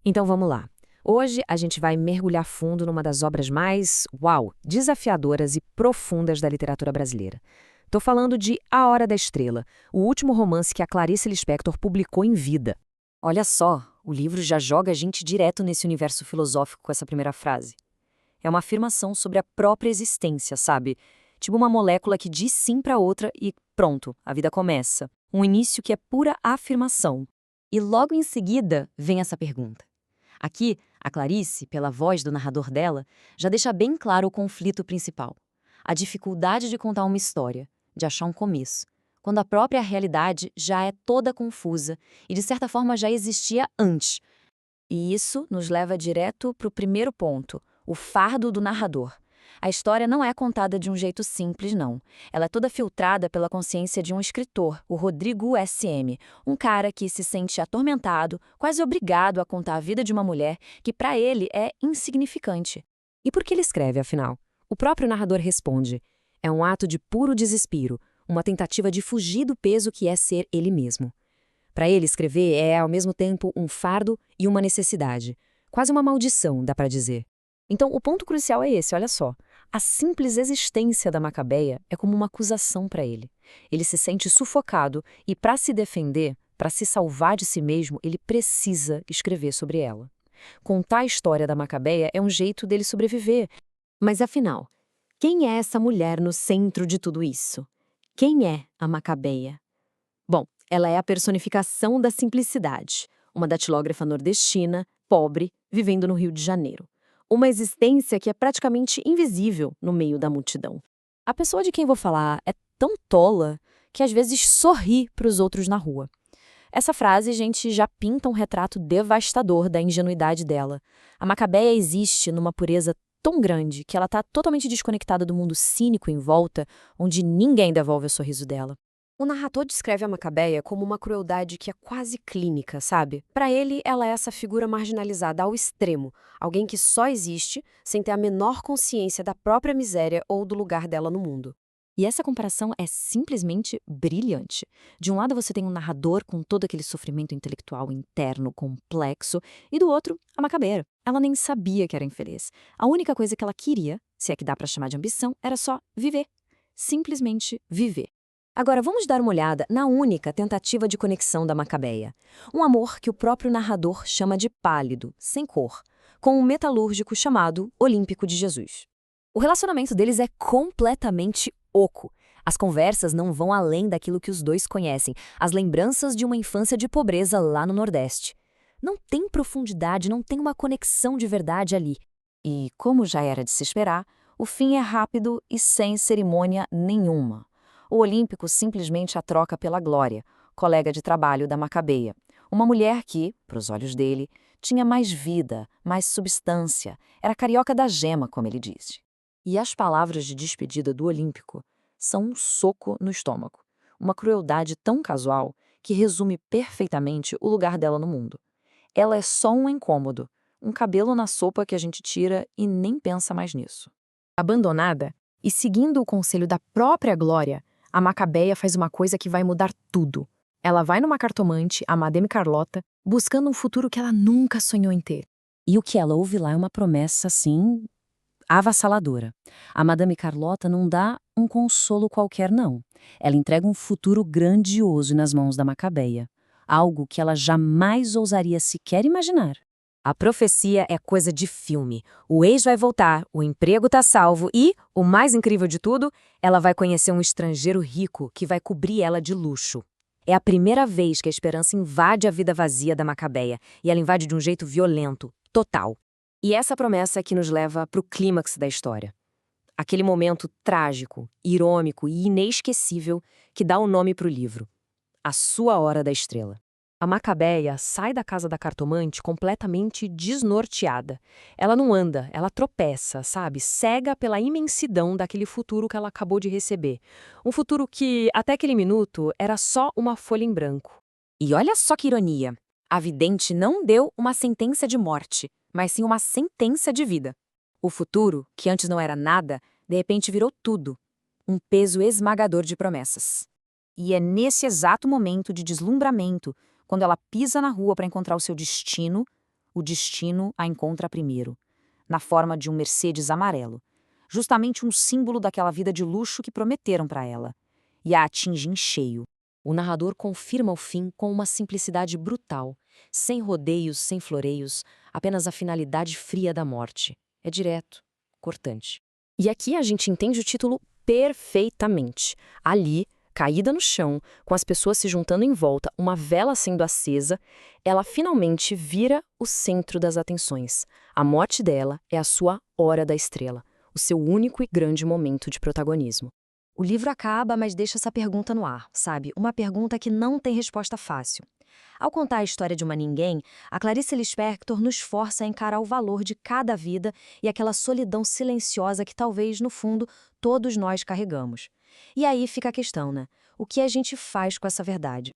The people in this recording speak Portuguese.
Então vamos lá. Hoje a gente vai mergulhar fundo numa das obras mais, desafiadoras e profundas da literatura brasileira. Tô falando de A Hora da Estrela, o último romance que a Clarice Lispector publicou em vida. Olha só, o livro já joga a gente direto nesse universo filosófico com essa primeira frase. É uma afirmação sobre a própria existência, sabe? Tipo uma molécula que diz sim para outra e pronto, a vida começa. Um início que é pura afirmação. E logo em seguida vem essa pergunta. Aqui, a Clarice, pela voz do narrador dela, já deixa bem claro o conflito principal. A dificuldade de contar uma história, de achar um começo, quando a própria realidade já é toda confusa e de certa forma já existia antes. E isso nos leva direto para o primeiro ponto, o fardo do narrador. A história não é contada de um jeito simples, não. Ela é toda filtrada pela consciência de um escritor, o Rodrigo S.M., um cara que se sente atormentado, quase obrigado a contar a vida de uma mulher que para ele é insignificante. E por que ele escreve, afinal? O próprio narrador responde: é um ato de puro desespero, uma tentativa de fugir do peso que é ser ele mesmo. Para ele, escrever é, ao mesmo tempo, um fardo e uma necessidade. Quase uma maldição, dá para dizer. Então, o ponto crucial é esse, olha só. A simples existência da Macabeia é como uma acusação para ele. Ele se sente sufocado e, para se defender, para se salvar de si mesmo, ele precisa escrever sobre ela. Contar a história da Macabeia é um jeito dele sobreviver. Mas, afinal, quem é essa mulher no centro de tudo isso? Quem é a Macabeia? Bom, ela é a personificação da simplicidade, uma datilógrafa nordestina, pobre, vivendo no Rio de Janeiro. Uma existência que é praticamente invisível no meio da multidão. A pessoa de quem vou falar é tão tola que às vezes sorri para os outros na rua. Essa frase, gente, já pinta um retrato devastador da ingenuidade dela. A Macabeia existe numa pureza tão grande que ela está totalmente desconectada do mundo cínico em volta, onde ninguém devolve o sorriso dela. O narrador descreve a Macabeia como uma crueldade que é quase clínica, sabe? Para ele, ela é essa figura marginalizada ao extremo, alguém que só existe sem ter a menor consciência da própria miséria ou do lugar dela no mundo. E essa comparação é simplesmente brilhante. De um lado você tem um narrador com todo aquele sofrimento intelectual interno complexo, e do outro, a Macabeia. Ela nem sabia que era infeliz. A única coisa que ela queria, se é que dá para chamar de ambição, era só viver. Simplesmente viver. Agora, vamos dar uma olhada na única tentativa de conexão da Macabeia. Um amor que o próprio narrador chama de pálido, sem cor, com um metalúrgico chamado Olímpico de Jesus. O relacionamento deles é completamente oco. As conversas não vão além daquilo que os dois conhecem, as lembranças de uma infância de pobreza lá no Nordeste. Não tem profundidade, não tem uma conexão de verdade ali. E, como já era de se esperar, o fim é rápido e sem cerimônia nenhuma. O Olímpico simplesmente a troca pela Glória, colega de trabalho da Macabeia. Uma mulher que, para os olhos dele, tinha mais vida, mais substância, era carioca da gema, como ele disse. E as palavras de despedida do Olímpico são um soco no estômago. Uma crueldade tão casual que resume perfeitamente o lugar dela no mundo. Ela é só um incômodo, um cabelo na sopa que a gente tira e nem pensa mais nisso. Abandonada e seguindo o conselho da própria Glória, a Macabeia faz uma coisa que vai mudar tudo. Ela vai numa cartomante, a Madame Carlota, buscando um futuro que ela nunca sonhou em ter. E o que ela ouve lá é uma promessa, assim, avassaladora. A Madame Carlota não dá um consolo qualquer, não. Ela entrega um futuro grandioso nas mãos da Macabeia. Algo que ela jamais ousaria sequer imaginar. A profecia é coisa de filme. O ex vai voltar, o emprego tá salvo e, o mais incrível de tudo, ela vai conhecer um estrangeiro rico que vai cobrir ela de luxo. É a primeira vez que a esperança invade a vida vazia da Macabeia, e ela invade de um jeito violento, total. E essa promessa é que nos leva para o clímax da história. Aquele momento trágico, irônico e inesquecível que dá o nome para o livro. A Sua Hora da Estrela. A Macabeia sai da casa da cartomante completamente desnorteada. Ela não anda, ela tropeça, sabe? Cega pela imensidão daquele futuro que ela acabou de receber. Um futuro que, até aquele minuto, era só uma folha em branco. E olha só que ironia. A vidente não deu uma sentença de morte, mas sim uma sentença de vida. O futuro, que antes não era nada, de repente virou tudo. Um peso esmagador de promessas. E é nesse exato momento de deslumbramento, quando ela pisa na rua para encontrar o seu destino, o destino a encontra primeiro, na forma de um Mercedes amarelo, justamente um símbolo daquela vida de luxo que prometeram para ela, e a atinge em cheio. O narrador confirma o fim com uma simplicidade brutal, sem rodeios, sem floreios, apenas a finalidade fria da morte. É direto, cortante. E aqui a gente entende o título perfeitamente. Ali, caída no chão, com as pessoas se juntando em volta, uma vela sendo acesa, ela finalmente vira o centro das atenções. A morte dela é a sua hora da estrela, o seu único e grande momento de protagonismo. O livro acaba, mas deixa essa pergunta no ar, sabe? Uma pergunta que não tem resposta fácil. Ao contar a história de uma ninguém, a Clarice Lispector nos força a encarar o valor de cada vida e aquela solidão silenciosa que talvez, no fundo, todos nós carregamos. E aí fica a questão, né? O que a gente faz com essa verdade?